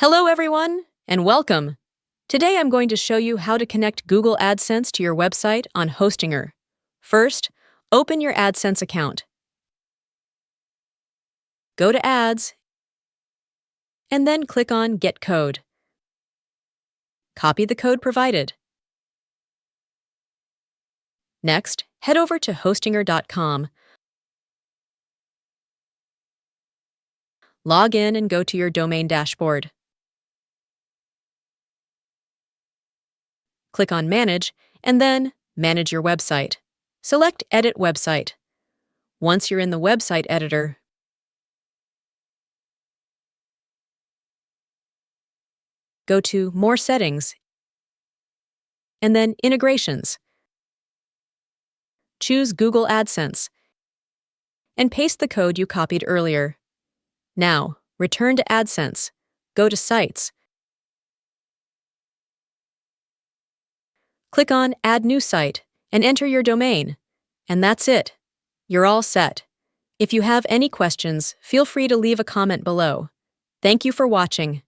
Hello everyone, and welcome. Today I'm going to show you how to connect Google AdSense to your website on Hostinger. First, open your AdSense account. Go to Ads, and then click on Get Code. Copy the code provided. Next, head over to hostinger.com. Log in and go to your domain dashboard. Click on Manage, and then Manage your website. Select Edit Website. Once you're in the website editor, go to More Settings, and then Integrations. Choose Google AdSense, and paste the code you copied earlier. Now, return to AdSense. Go to Sites. Click on Add New Site and enter your domain. And that's it. You're all set. If you have any questions, feel free to leave a comment below. Thank you for watching.